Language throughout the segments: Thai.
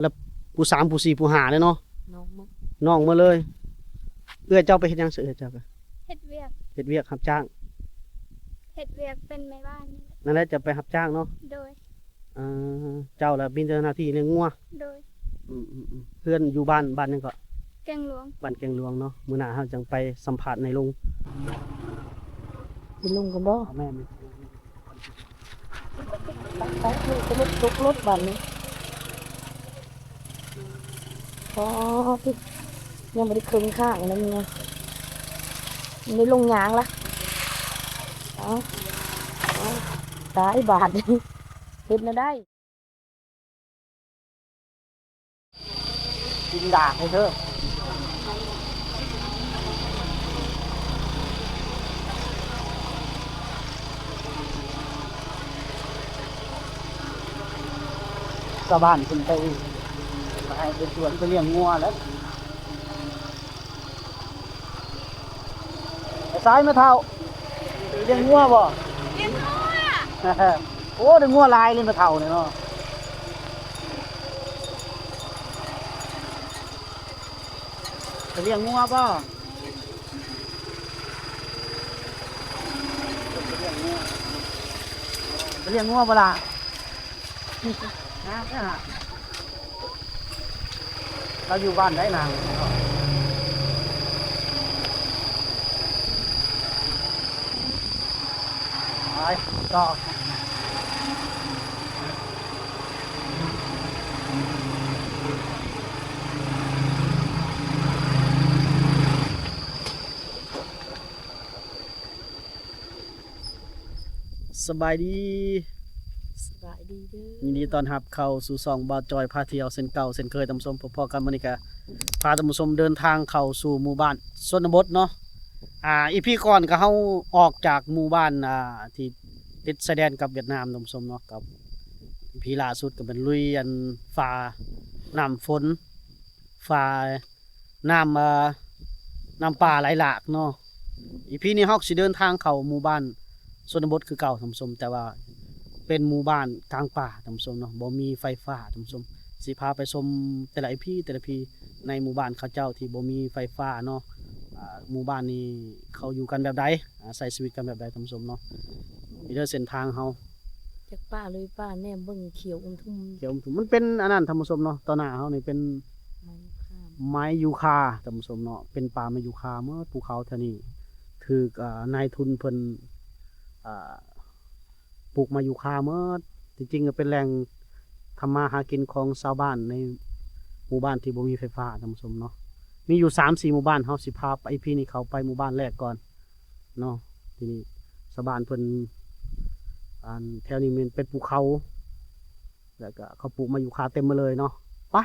แล้วผู้สามผู้สี่ผู้ห้าเลยเนาะน้องมึงน้องมาเลยเจ้าไปเฮ็ดหยังเสือเจ้าไปเฮ็ดเวียกเฮ็ดเวียกรับจ้างเฮ็ดเวียกเป็นแม่บ้านนี่แหละนั่นแหละจะไปรับจ้างเนาะโดยเจ้าละมีหน้าที่เลี้ยงงัวโดยเพื่อนอยู่บ้านนึงก็แกงหลวงบ้านแกงหลวงเนาะมื้อหน้าเฮาจังไปสัมภาษณ์ในโรง เป็นลุงกันบ่ แม่น ไปลูกก็รถบันนี้พอพี่ยังไม่ได้คืนข้างนะเนี่ยไม่ลงยางละเอาตายบาทนี่เห็นแล้วได้กินดากให้เธอชาวบ้านเพิ่นไปให้ไปสวนไปเลี้ยงงัวแล้วไอ้ซ้ายมาเท่าเลี้ยงงัวบ่เลี้ยงงัว โอ้เลี้ยงงัวลายเลยมาเท่าเนี่ยเนาะจะเลี้ยงงัวป่ะจะเลี้ยงงัวป่ะล่ะนะเราอยู่บ้านได้นางไปต่อสบายดีสบายดีเด้อยินดีต้อนรับเข้าสู่ช่องบ่าวจอยพาเที่ยวเส้นเก่าเส้นเคยท่านผู้ชมพอๆกันมื้อนี้ก็พาท่านผู้ชมเดินทางเข้าสู่หมู่บ้านชนบทเนาะอีพีก่อนก็เฮาออกจากหมู่บ้านที่ติดชายแดนกับเวียดนามท่านผู้ชมเนาะกับอีพีล่าสุดก็เป็นลุยอันฝ่าน้ำฝนฝ่าน้ำป่าไหลหลากเนาะอีพีนี้เฮาสิเดินทางเข้าหมู่บ้านชนบทคือเก่าท่านผู้ชมแต่ว่าเป็นหมู่บ้านกลางป่าท่านผู้ชมเนาะบ่มีไฟฟ้าท่านผู้ชมสิพาไปชมแต่ละพีในหมู่บ้านเขาเจ้าที่บ่มีไฟฟ้าเนาะหมู่บ้านนี้เขาอยู่กันแบบใดใช้ชีวิตกันแบบใดท่านผู้ชมเนาะมีเด้อเส้นทางเฮาจากป้าเลยป้าแนมเบิ่งเขียวทุ่มมันเป็นอันนั้นท่านผู้ชมเนาะต่อหน้าเฮานี่เป็นไม้ยูคาท่านผู้ชมเนาะเป็นป่าไม้ยูคาเมื่อภูเขาเท่านี้ถูกนายทุนเพิ่นปลูกมายูคาเมื่อจริงๆก็เป็นแหล่งทำมาหากินของชาวบ้านในหมู่บ้านที่บ่มีไฟฟ้าท่านผู้ชมเนาะมีอยู่ 3-4 หมู่บ้านเฮาสิพาไปพี่นี่เขาไปหมู่บ้านแรกก่อนเนาะทีนี้ชาวบ้านเพิ่นแถวนี้มันเป็นภูเขาแล้วก็เขาปลูกมายูคาเต็มมาเลยเนาะไป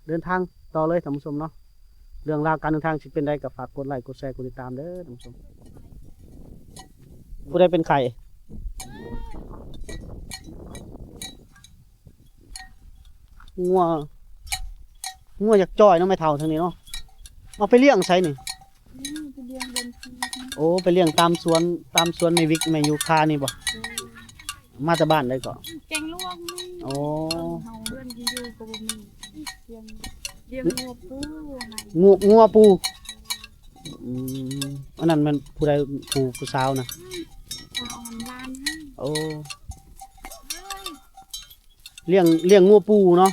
เดินทางต่อเลยท่านผู้ชมเนาะเรื่องราวการเดินทางสิเป็นใดก็ฝากกดไลค์กดแชร์กดติดตามเด้อท่านผู้ชมผู้ใดเป็นไข่งัวอยากจ่อยเนาะไม่เท่าทางนี้เนาะเอาไปเลี้ยงใช้นี่ไปเลี้ยงบนที่โอ้ไปเลี้ยงตามสวนไม่วิกไม่ยูคานี่บ่มาจากบ้านได้ก็แกงลวกนี่โอ้เฮาเพื่อนอยู่ก็บ่มีเลี้ยงงัวปูงัวปูอันนั้นมันผู้ใดผู้สาวนะเอาบ้านให้โอ้เลี้ยงงัวปูเนาะ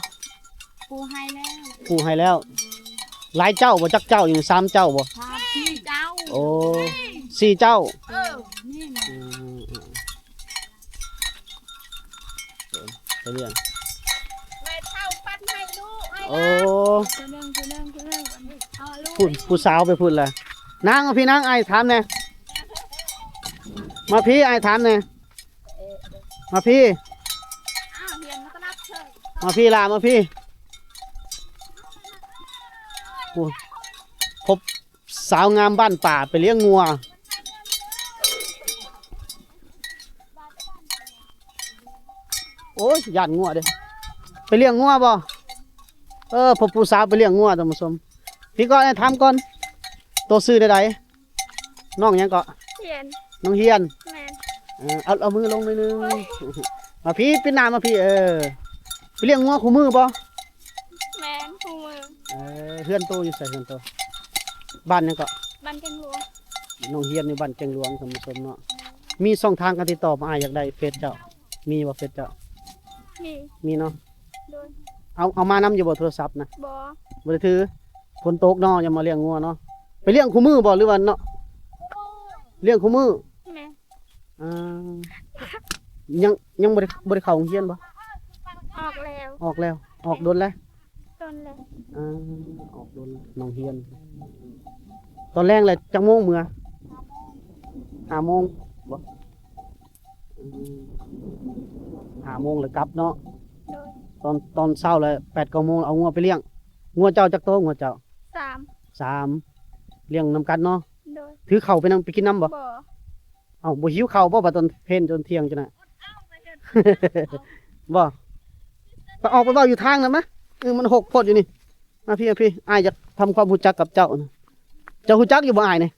ปูให้แล้วหลายเจ้าบ่จักเจ้าอยู่3เจ้าบ่4เจ้าโอ้4เจ้านี่นะไปเลี้ยงแม่เฒ่าปั้นให้ลูกให้โอ้คือนึงเอาลูกผู้สาวไปพูดล่ะนางพี่นางไอ้ถามแน่มาพี่ไอ้ถามแน่มาพี่เรียนมาก็รับเชิญมาพี่ลามาพี่พบสาวงามบ้านป่าไปเลี้ยงงัวโอ้ยย่านงัวเด้ไปเลี้ยงงัวบ่พบผู้สาวไปเลี้ยงงัวท่านผู้ชมพี่ก็ถามก่อนตัวซื้อได้น้องยังก็เฮียนน้องเฮียนแม่เอามือลงหน่อยนึงมาพี่เป็นน้ำมาพี่ ไปเลี้ยงงัวคู่มือบ่ แม่นคู่มือ เฮือนโตอยู่ใส่เฮือนโตบ้านนั่นก็ บ้านแกงหลวง น้องเฮียนในบ้านแกงหลวงท่านผู้ชมเนาะมีช่องทางการติดต่อมาอ้ายอยากได้เฟซเจ้ามีบ่เฟซเจ้า มี มีเนาะ โดย เอามานำอยู่บ่โทรศัพท์นะ บ่ บ่ได้ถือฝนตกเนาะอย่ามาเลี้ยงงัวเนาะไปเลี้ยงคู่มือบ่หรือว่าเนาะเลี้ยงคู่มือ แม่ อ่ายังบ่ได้เข้าโรงเรียนบ่ ออกแล้ว ออกแล้วออกโดนแล้ว ต้นแล้ว อ่าออกโดนน้องเฮียน ตอนแรกเลยจังโมงเมื่อ5 โมงบ่อืม5 โมงเลยกลับเนาะ โดย ตอนเช้าเลย8 9 โมงเอางัวไปเลี้ยงงัวเจ้าจักโตงัวเจ้า 3 3เลี้ยงนำกันเนาะ โดย ถือข้าวไปนำไปกินน้ำบ่ บ่ เอ้าบ่หิวข้าวบ่บัดตอนเพลนจนเที่ยงจังน่ะ บ่ไปออกไปเว้าอยู่ทางนั้นมะมันหกโพดอยู่นี่มาพี่อ้ายอยากทำความรู้จักกับเจ้านะเจ้ารู้จักอยู่บ่อ้ายนี่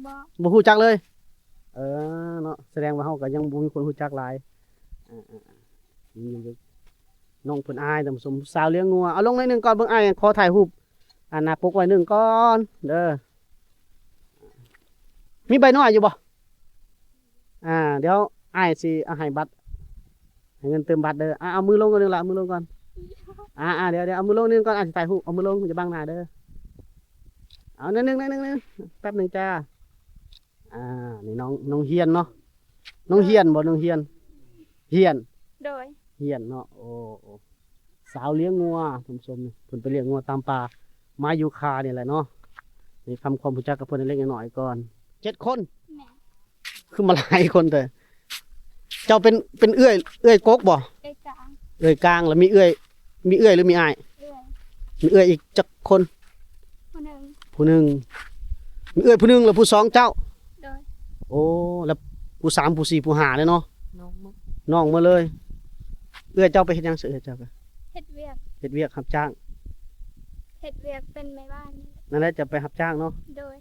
บ่ บ่รู้จักเลย เนาะแสดงว่าเฮาก็ยังบ่มีคนรู้จักหลายน้องเพิ่นอายท่านผู้ชมสาวเลี้ยงงัวเอาลงหน่อยหนึงก่อนเบิ่งอ้ายขอถ่ายรูปหน้าปกไว้หนึงก่อนเด้อมีใบน้อยอยู่บ่เดี๋ยวอ้ายสิเอาให้บัตรให้เงินเติมบัตรเด้อเอามือลงก่อนนึงล่ะเอามือลงก่อนเดี๋ยวเอามือลงนึงก่อนสิถ่ายรูปเอามือลงอย่าบังหน้าเด้อเอานึงแป๊บหนึงจ้านี่น้องเฮียนเนาะน้องเฮียนบ่น้องเฮียนเฮียน โดย เฮียนเนาะโอ้สาวเลี้ยงงัวท่านผู้ชมนี่เพิ่นไปเลี้ยงงัวตามป่ามาอยู่คานี่แหละเนาะนี่ทำความรู้จักกับเพิ่นเล็กๆน้อยๆก่อน7 คน แม่ คือมาหลายคนแต่เจ้าเป็นเอื้อยกกบ่ ไอ้กลาง เอื้อยกลางแล้วมีเอื้อยหรือมีอ้าย เอื้อย มีเอื้อยอีกจักคน ผู้หนึ่ง ผู้หนึงมีเอื้อยผู้หนึงแล้วผู้สองเจ้า โดย โอ้แล้วผู้สามผู้สี่ผู้ห้าเลยเนาะ น้องมึง น้องมาเลย เอื้อยเจ้าไปเฮ็ดหยังเสือเจ้าก็ เฮ็ดเวียก เฮ็ดเวียกรับจ้าง เฮ็ดเวียกเป็นแม่บ้านนี่ นั่นแหละจะไปรับจ้างเนาะ โดย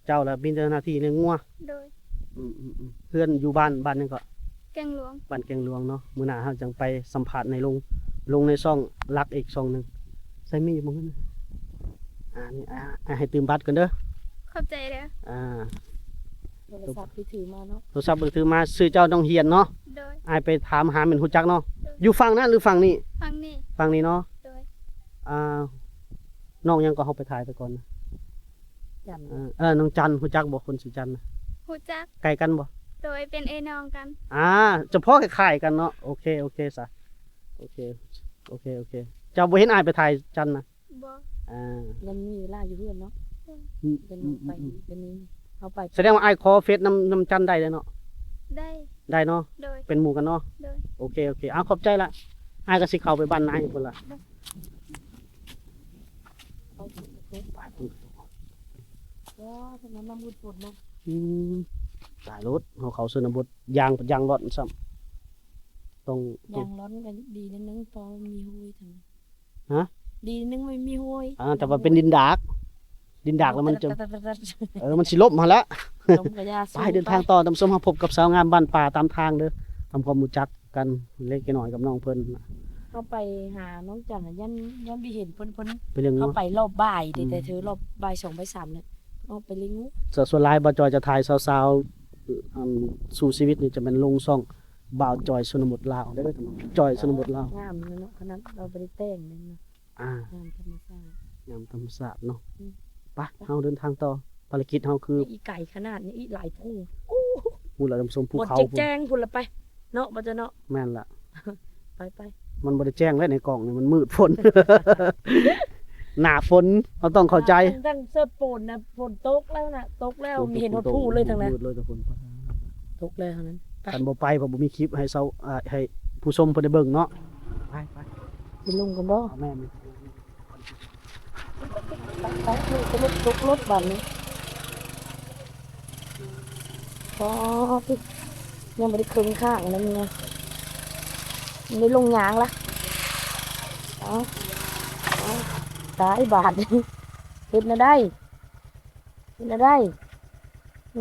เจ้าละมีหน้าที่เลี้ยงงัว โดย เพื่อนอยู่บ้านนั่นก็ แกงหลวง บ้านแกงหลวงเนาะมื้อหน้าเฮาจังไปสัมภาษณ์ในลงในช่องลักอีกช่องหนึงใส่มีอยู่บ่งั้นน่ะนี่ให้ตื่มบัตรกันเด้อ ขอบใจเด้อ โทรศัพท์ที่ถือมาเนาะ โทรศัพท์มือถือมาซื้อเจ้าต้องเฮียนเนาะ โดย อ้ายไปถามหาแม่นฮู้จักเนาะอยู่ฝั่งนั้นหรือฝั่งนี้ ฟังนี่ ฝั่งนี้เนาะ โดย น้องยังก็เฮาไปถ่ายไปก่อนนะ จัน น้องจันฮู้จักบ่คนชื่อจันน่ะ ฮู้จัก ใกล้กันบ่ โดยเป็นไอ้น้องกัน เฉพาะคล้ายๆกันเนาะโอเคซะโอเคเจ้าบ่เห็นอ้ายไปถ่ายจันนะ บ่ ยังมีเวลาอยู่เพื่อนเนาะเป็นไปเป็นนี้เอาไป แสดงว่าอ้ายขอเฟซน้ำจันได้เลยเนาะ ได้ ได้เนาะ โดย เป็นหมู่กันเนาะ โดย โอเคขอบใจละอ้ายก็สิเข้าไปบ้านนายพุ่นล่ะ เอาไป ไปพุ่น ว้าทำไมมันมุดฝนเนาะ สายรถเขาชนบทยางรถซ้ำตรง ยางร้อนกันดีนิดนึงพอมีห้วยทาง ฮะ ดีนิดนึงไม่มีห้วย แต่ว่าเป็นดินดากแล้วมันจะมันสิลบมาแล้ว ลมกระยา ไปเดินทางต่อตามสมหาพบกับสาวงามบ้านป่าตามทางเด้อทำความรู้จักกันเล็กน้อยกับน้องเพิ่น เข้าไปหาน้องจันยันบีเห็นเพิ่น ไปเรื่อง เข้า เนาะ ไปรอบบ่ายแต่เธอรอบบ่าย2บ่าย3เนี่ยเอาไปเลี้ยงงู ส่วนหลายบ่าวจอยจะถ่ายสาวสู่ชีวิตนี่จะเป็นลงซ่องบ่าวจอยชนบทลาวได้อจอยชนบทลาว งามเนาะขนาดเราไปได้แต่งเลยนะงามธรรมชาติ งามธรรมชาติเนาะไปเฮาเดินทางต่อภารกิจเฮาคือ อีไก่ขนาดนี้อีหลายทุ่ง มูลละชมภู หมด เขา แจ้งพุ่นละไปเนาะบ่จะเนาะ แม่นล่ะ ไป มันบ่ได้แจ้งไว้ในกล่องนี่มันมืดฝน หน้าฝนเราต้องเข้าใจ ตั้งเสื้อโปนนะฝนตกแล้วนะตกแล้วมีเห็นหดผู้เลยทางนั้น มืดเลยทุกคน ตกแล้วทางนั้นไป กันบ่ไปเพราะบ่มีคลิปให้ให้ผู้ชมเพิ่นได้เบิ่งเนาะไป ไปลงกันบ่ เอาแม่น ไปเลยจะตกรถบัดนี้พอยังบ่ได้ครึ่งข้างแล้วเนี่ยมันได้ลงยางละเอาตายบาดเฮ็ดน่ะได้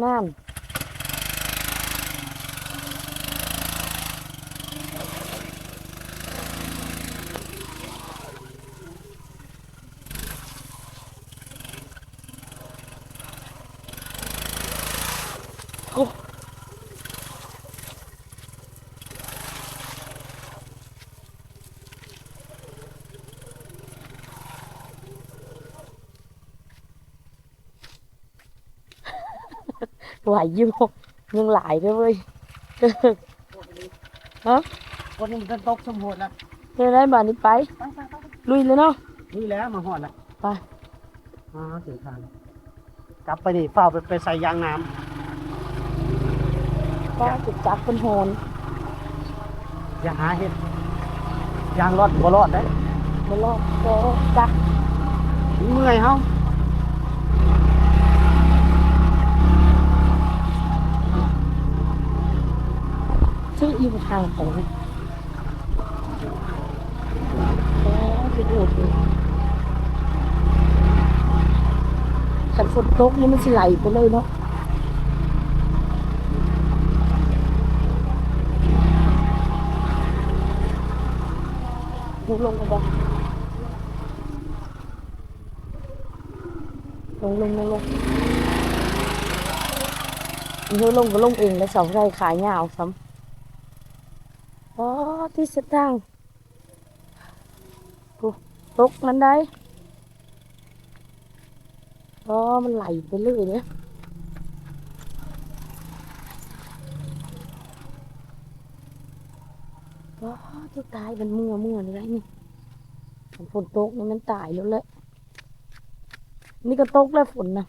น้ำ ไหวอยู่ยังหลายเด้อเว้ยฮะ คนนี้มันจะตกสมโหดแล้ว เดี๋ยวได้บ้านนี้ไปลุยเลยเนาะ นี่แล้วมาหอดแล้ว ไป ถึงทางกลับไปนี่เฝ้าไปใส่ยางน้ ก็จุดจักเป็นโหน ำอย่าหาเห็ดยางรอดบ่รอดได้ บ่รอดก็จัก เมื่อยเฮา ชื่ออีทางของคือดูดขันฝนตกนี่มันสิไหลไปเลยเนาะลงกันบ้างลงเดี๋ยวลงก็ลงเองแล้วเสาไฟขายยาวซ้ำอ๋อที่สตางค์ตกมันได้อ๋อมันไหลไปเรื่อยเนี่ยอ๋อที่ตายมันเมื่อนี่ไรนี่ฝนตกนี่มันตายแล้วแหละนี่ก็ตกแล้วฝนนะ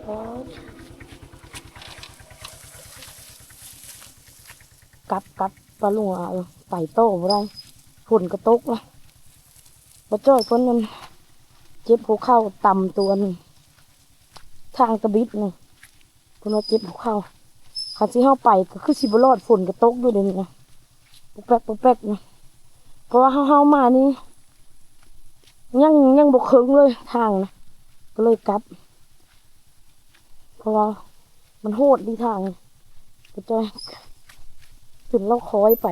อ๋อกลับปลาลุงไปโต้บ่ได้ฝนก็ตกละบ่จ้อยคนนั้นเจ็บหัวเข่าต่ำตัวนึงทางตะบิดนี่คนว่าเจ็บหัวเข่าคันที่เฮาไปก็คือสิบ่รอดฝนก็ตกด้วยเดี๋ยวนี้นะปุ๊กแป๊กนะเพราะว่าเฮามานี่ยังบ่ครึ่งเลยทางนะก็เลยกลับเพราะว่ามันโหดดีทางบ่จ้อยถึงเราคอยไป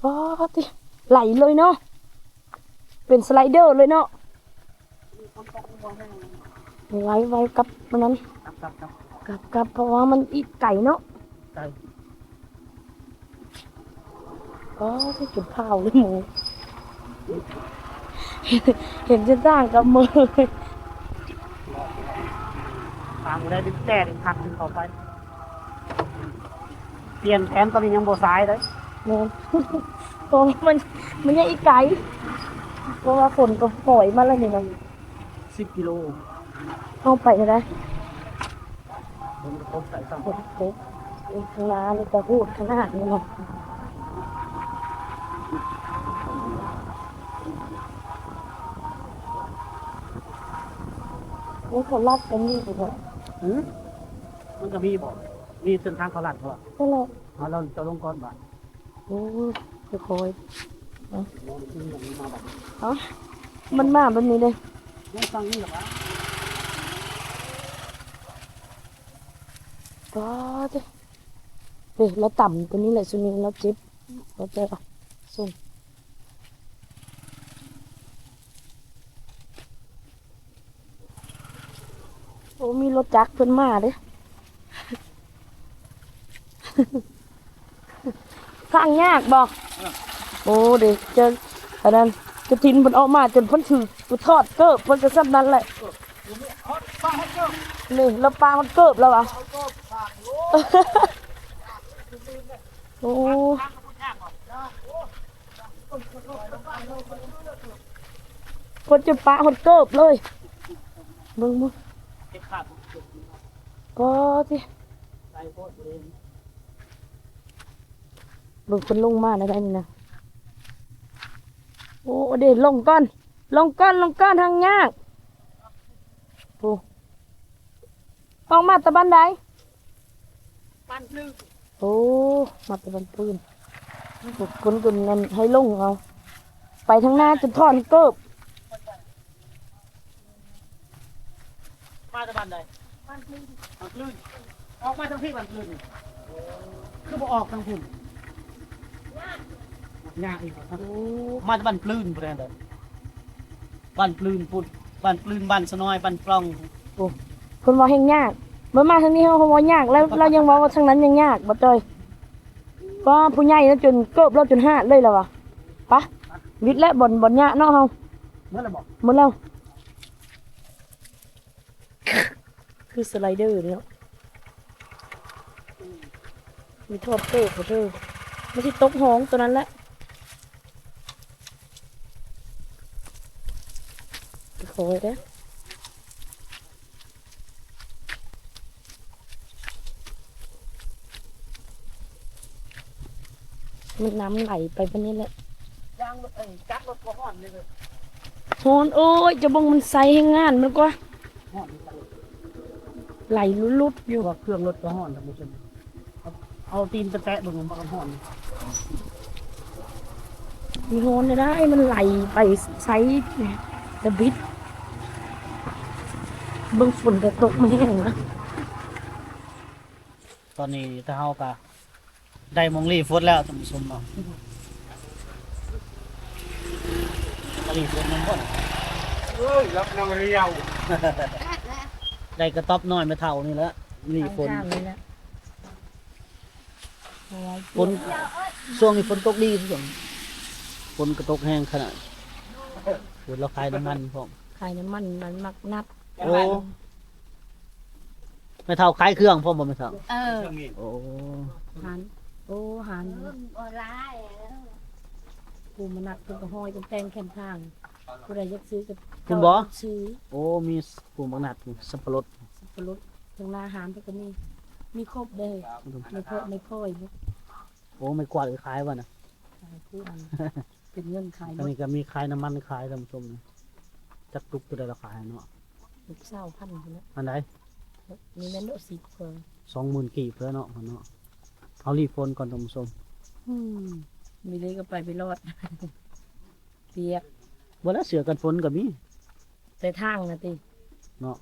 ว้าวติไหลเลยเนาะเป็นสไลเดอร์เลยเนาะไว้กับมันนั้น กับเพราะว่ามันอีกไก่เนาะ ไก่ ก็ที่จุดเผาเลยหมู เห็นจะจ้างกับมือ ตามได้ดึงแต่ดึงพักดึงเข้าไปเปลี่ยนแผนตอนนี้ยังบ่สายเลย เนี่ยเพราะว่ามันยังอีกไก่เพราะว่าฝนก็ปล่อยมาแล้วนี่นะ 10 กิโล เข้าไปได้ ผมจะพบใส่ซ้ำ ฝนตกอีกนานี่จะพูดขนาดนี้เนาะนี่เขาลัดกันนี่อยู่เนี่ย มันก็มีบ่มีเส้นทางเขาลัดบ่ ก็เลย เราจะลงก่อนบ่ โอ้ยคอย มาบ่ เอ้ามันมาแบบนี้เลย ยังฟังนี่หรอวะ ก็เด้เราต่ำตัวนี้แหละสุนีเราเจ็บเราเจ็บอ่ะส่งโอ้มีรถจักรเพิ่นมาเด้ ข้างยากบอกโอ้เด็กเจออันนั้นจะทินเพิ่นออกมาจนเพิ่นถือกูทอดเกิบเพิ่นจะซ้ำนั้นแหละนี่แล้วปลามันเกิบแล้วอ่ะ โอ้คนจะปลาคนเกิบเลยมึงก็ที่มึงคนลงมาได้นี่นะโอ้เดี๋ยวลงก้อนทางยากโอ้ออกมาตะบันได ปันลึก โอ้มาตะบันปืนคนนั่นให้ลงเอาไปทางหน้าจนถอนเกิบ มาจะบันใดบันคลื่นออกมาทางพี่บันคลื่นคือบ่ออกทางพุ่นยากอีกครับมาจะบันคลื่นบ่ได้เด้อบันคลื่นพุ่นบันคลื่นบันสะน้อยบันปล้อง คนว่าแห้งยากเมื่อมาทางนี้เขาว่ายากแล้วเรายังว่าทางนั้นยังยากบ่จอยก็ผู้ใหญ่แล้วจนเกิบเราจนห้าเลยแล้ววะปะ วิทย์และบนหญ้าเนาะเฮา เมื่อไรบอก หมดแล้ว คือสไลเดอร์เนี่ยมีทอดโต๊ะของเธอไม่ใช่โต๊ะห้องตัวนั้นแหละโอ้ยเด้อมันน้ำไหลไปปะนี้แหละ ยางรถจักรรถก็ห่อนเลย ฮอนโอ้ยจะบังมันใส่ให้งานมันก็ ห่อน ไหลลุดๆอยู่ ว่าเครื่องรถก็ห่อนท่านผู้ชมเอาตีนไปแตะเบิ่งมันก็ห่อน มีฮอนได้มันไหลไปใช้ตะบิดเบิ่งฝนก็ตกมาแห้งนะ ตอนนี้ถ้าเฮาก็ได้มองรีฟุตแล้วท่านผู้ชมเนาะรีฟุตมันบ่เอ้ยรับน้ำเรียว ได้กระต๊อบน้อยไม่เท่านี่แหละรีฝน ข้างๆเลยนะ ฝนช่วงนี้ฝนตกดีทุกคนฝนกระตกแห้งขนาดฝนเราขายน้ำมันพร้อม ขายน้ำมันมันมักนับ โอ้ไม่เท่าขายเครื่องพร้อมบ่ไม่เท่า โอ้ หันโอ้หันปูมันนักเป็นกระห้อยเป็นแตงแคมทางผู้ใดอยากซื้อกับ คุณบ่ ซื้อ โอ้มีปลูกมักนัดสับปะรด สับปะรดทางหน้าอาหารก็มีครบเลยไม่เพิ่มไม่ค่อยบ่ โอ้ไม่กวาดขายว่ะนะ ขายคู่อันเป็นเงินขาย อันนี้ก็มีขายน้ำมันขายท่านผู้ชมนะจักตุกตัวใดราคาเนาะ ลูกสาวพันคนละ อันใด มีแม่นโดสิบเพิ่ง 20,000กีบเพื่อเนาะมันเนาะเอารีโฟนก่อนท่านผู้ชม มีเลยก็ไปรอด เปียก บ่แล้วเสือกันฝนก็มี แต่ทางนะติ เนาะ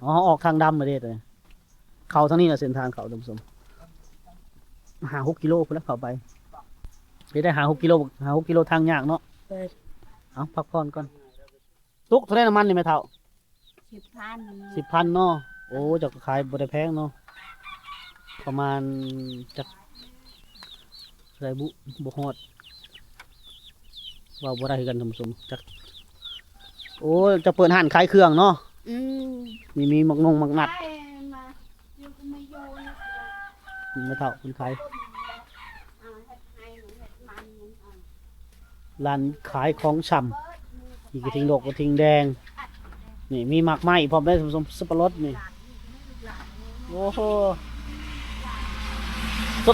อ๋อออกทางดำมาเด้เลยเข้าทางนี้น่ะเส้นทางเข้าท่านผู้ชม5-6 กิโลพุ่นแล้วเข้าไปได้5-6 กิโล5-6 กิโลทางยากเนาะ เปิด เอาพักผ่อนก่อนตุกเท่าไหร่น้ำมันนี่แม่เฒ่า 10,000เนาะโอ้จักขายบ่ได้แพงเนาะประมาณจักไรบุฮอดว่าบ่ได้คือกันท่านผู้ชมจักโอ้จะเปิดห้านขายเครื่องเนาะมีหมักนงหมักนัดไม่เท่าคนขายร้านขายของชำมีกระทิงดอกกระทิงแดงนี่มีหมากไม้พร้อมได้ท่านผู้ชมสับปะรดนี่โอ้โห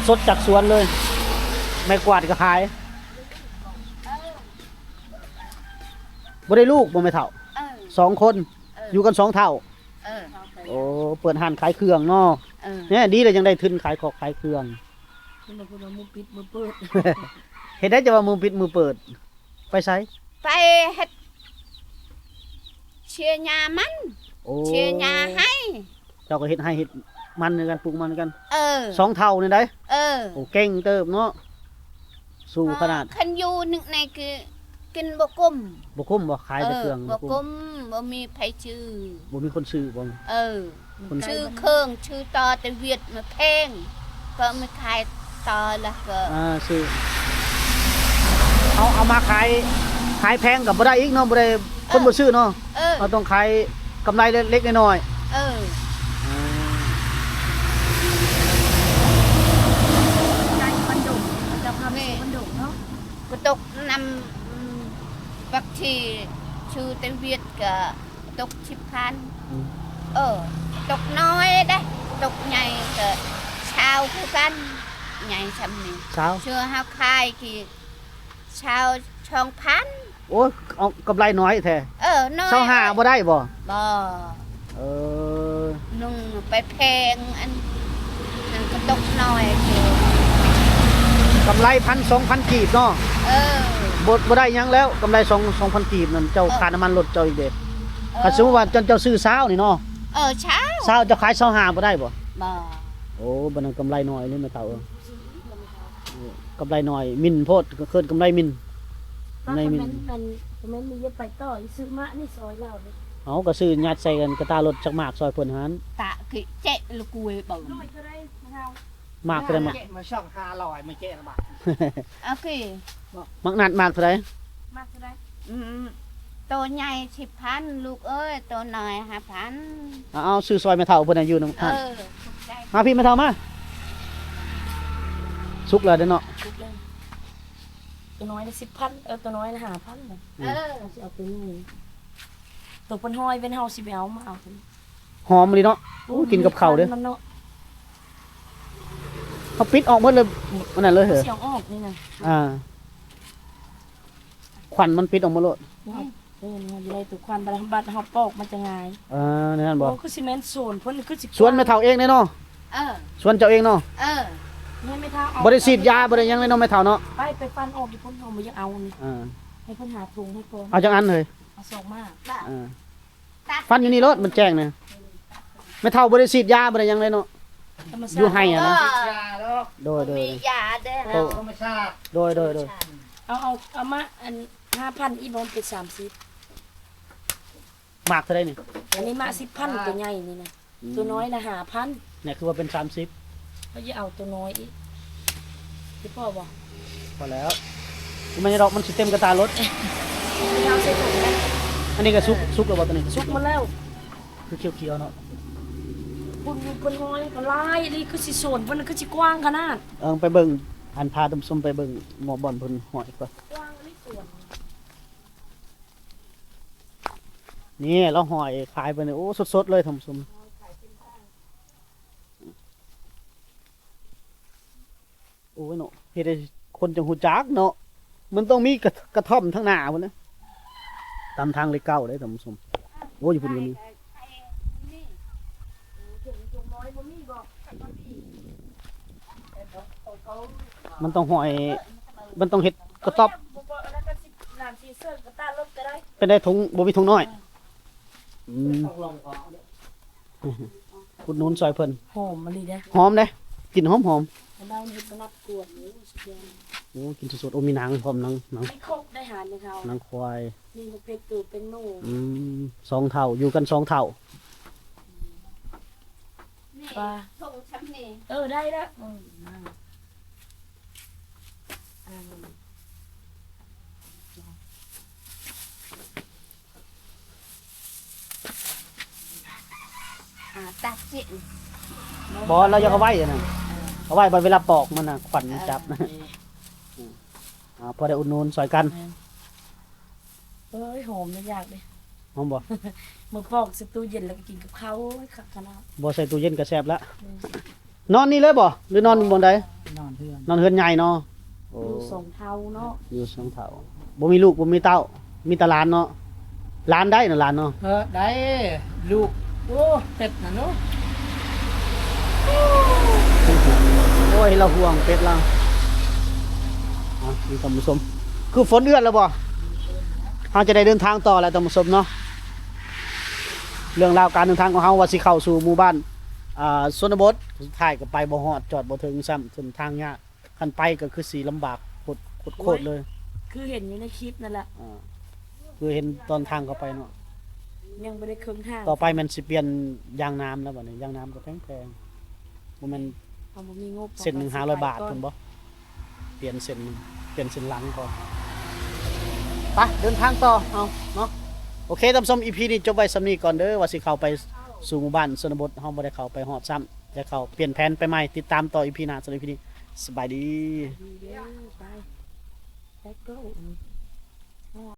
สดๆจากสวนเลยไม่กวาดก็ขายบ่ได้ลูกบ่ไม่เท่า2 คนอยู่กัน2 เท่าโอ้เปิดห้านขายเครื่องเนาะเนี่ยดีเลยยังได้ทุนขายของขายเครื่อง คุณมาพูดว่ามือปิดมือเปิด เห็นได้จะว่ามือปิดมือเปิดไปใช้ ไปเฮ็ดเชียร์ยามัน โอ้ เชียร์ยาให้ เจ้าก็เฮ็ดให้เฮ็ดมันในการปลูกมันกัน 2 2 เท่านี่ได้ โ โอ้เก่งเติบเนาะสู้ขนาด คันอยู่นึกในคือกินบ่กุ้ม บ่คุ้มบ่ขายแต่เครื่อง บ่ บ่คุ้ม กุ้มบ่มีไผชื่อ บ่มีคนซื้อบ่ คน ชื่อเครื่องชื่อต่อแต่เวียดมาแพงก็ไม่ขายต่อแล้วก็ ซื้อเอามาขายแพงกับบ่ได้อีกเนาะบ่ได้คนบ่ซื้อเนาะเราต้องขายกำไรเล็กๆน้อยๆ ใจมันดุจะพาไปมันดุเนาะ ก็ตกนำบักทีชื่อแต่เวียดก็ตก10,000ตกน้อยได้ตกใหญ่ก็ชาวคือกันใหญ่ซำนี้ เช้า เชื่อเฮาขายกี่ชาวช่องพัน โอ้ยเอากำไรน้อยแท้ น้อย เช้าหาบ่ได้บ่ บ่ เออ นุ่งไปแพงอันนั้นก็ตกน้อยเกี่ยว กำไร1,000-2,000กีบเนาะบ่ได้หยังแล้วกำไร2,000กีบนั่นเจ้าค่าน้ำมันรถเจ้าอีกเด้ถ้าสมมุติว่าเจ้าซื้อเช้านี่เนาะ เช้า เช้าเจะขายเช้าหาบ่ได้บ่ บ่ โอ้บ่นั้นกำไรน้อยเลยแม่เฒ่ากำไรน้อยมินโพดก็เคินกำไรมิน ถ้าคอมเมนต์มันมีเยอะไปต่อซื้อมะนี่ซอยเราเลย เอาก็ซื้อยัดใส่กันกระตารถจักหมากซอยเพิ่นหัน ตะคือเจ๊ลูกกุยบ่ น้อยก็ได้เฮา มากเท่าใดมาก เจ๊มาช่อง500มาเจ๊ละบาท โอเค มักนัดมากเท่าใด มากเท่าไหร่ ตัวใหญ่10,000ลูกเอ้ยตัวน้อย5,000 เอาซื้อซอยแม่เฒ่าเพิ่นน่ะอยู่นำ เอ ท่าน อถูกใจ มาพี่แม่เฒ่ามาสุกแล้วเด้อเนาะ ทุกเรื่องตัวน้อยนะ10,000ตัวน้อยนะ5,000นะ เออ เอาสิเอาตัวนี้ตัวเพิ่นห้อยเป็นเฮาสิไปเอามาเอาตัวนี้ หอมเลยเนาะโอ้กินกับข้าวเด้อ มันเนาะ เขาปิดออกหมดเลยอันนั้นเลยเหรอ เสียงออกนี่นะ ควันมันปิดออกหมาโลด นี่อยู่ในตัวควันบัดเฮาปอกมันจะง่าย นั่นบ่ โอ้คือสิแม่นโซนเพิ่นคือสิ สวนแม่เฒ่าเองเด้เนาะ เออ สวนเจ้าเองเนาะ เออ นี่ไม่ท้าเอา บ่ได้ฉีดยาบ่ได้หยังเลยเนาะแม่เฒ่าเนาะ ไปฟันออกอยู่เพิ่นเฮาบ่อยากเอานี่ อ่า ให้เพิ่นหาถุงให้ก่อน เอาจังอันเลย เอาสองมา บ้า อ่า ตัด ฟันอยู่นี่รถมันแจ้งเนี่ยแม่เฒ่าบ่ได้ฉีดยาบ่ได้หยังเลยเนาะ ธรรมชา อยู่ ติ ให้อะนะ ยาดอก โดย มียาเด้อ โอ้ ธรรมชาติ โดย เอามาอัน5,000อีบ่เป็น30 มากเท่าใดนี่ อันนี้มา10,000ตัวใหญ่นี่นะตัวน้อยนะ5,000 เนี่ยคือว่าเป็น30 เขาจะเอาตัวน้อยอีกพี่พ่อบอก พอแล้วมันจะดอกมันสิเต็มกระตารถ ไม่เอาใส่ถุงนะ อันนี้ก็สุกแล้วบ่ตัวนี้ ซุกมาแล้ว คือเขียวๆเนาะ คุณห้อยก็ลายนี่คือสิโซนมันคือสิกว้างขนาด ไปเบิ่งอันพาตำส้มไปเบิ่งหมอบ่อนเพิ่นหอยก่อน กว้างนี่ส่วน นี่เราหอยขายไปเนี่ยโอ้สดๆเลยท่านผู้ชมโอ้ยเนาะเฮ็ดให้คนจังฮู้จักเนาะมันต้องมีกระท่อมทั้งหน้าพุ่นนะตามทางเลขเก้าเด้ท่านผู้ชมโอ้ยอยู่พุ่นก็มี ถุงน้อยบ่มีบอก มันต้องหอย มันต้องเฮ็ดกระต๊อบ แล้วก็สิน้ำซีเซิร์กระต้านรถก็ได้ เป็นได้ถุงบ่มีถุงน้อยขุดหนุนซอยเพิ่น หอมมันดีนะ หอมเด้กลิ่นหอม มันได้เฮ็ดนับกวดนี่สุดยอด ๆโอ้กินสดๆโอ้มีหนังพร้อมหนัง ไม่ครบได้หารอย่างเขา หนังควาย นี่ก็เป็นตูดเป็นหนู สองเท่าอยู่กัน2เท่า นี่ ปลา ทงช้ำนี่ ได้แล้วตัดจิ บ่เราอยากเอาไว้อะนะเอาไว้เวลาปอกมันน่ะขวัญมันจับนะพอได้อุดหนุนซอยกัน หอมนะอยากเลย หอมบ่ มาปอกสตู้เย็นแล้วก็กินกับข้าวขักขนาด บ่ใส่ตู้เย็นก็แซ่บละนอนนี่เลยบ่หรือนอนบนใด นอนเพื่อน นอนเฮือนใหญ่เนาะโอ้ ดูสองเท้าเนาะ อยู่สองเท่าบ่มีลูกบ่มีเต้ามีแต่หลานเนาะหลานได้น่ะหลานเนาะ ได้ลูกโอ้เป็ดนะเนาะ โอ้ยเราห่วงเป็ดเรามีท่านผู้ชมคือฝนเอื้อนแล้วบ่เราจะได้เดินทางต่อแล้วท่านผู้ชมเนาะเรื่องราวการเดินทางของเฮาว่าสิเข้าสู่หมู่บ้านชนบทสุดท้ายก็ไปบ่ฮอดจอดบ่ถึงซ้ำเส้นทางยากคันไปก็คือสิลำบากโคตรเลย คือเห็นอยู่ในคลิปนั่นแหละ คือเห็นตอนทางเข้าไปเนาะ ยังไม่ได้ครึ่งทาง ต่อไปมันสิเปลี่ยนยางน้ำแล้วบัดนี้ยางน้ำก็แพงๆบ่แม่น เอาบ่มีงบ เส้นหนึ่ง500 บาทพุ่นบ่เปลี่ยนเส้นหนึ่งเปลี่ยนเส้นหลังก่อนไปเดินทางต่อเอาเนาะโอเคท่านผู้ชม EP นี้จบไว้สำนี้ก่อนเด้อว่าสิเข้าไปสู่หมู่บ้านชนบทเฮาบ่ได้เข้าไปฮอดซ้ำจะเข้าเปลี่ยนแผนไปใหม่ติดตามต่อ EP หน้าสำหรับ EP นี้สบายดี ไป Let's go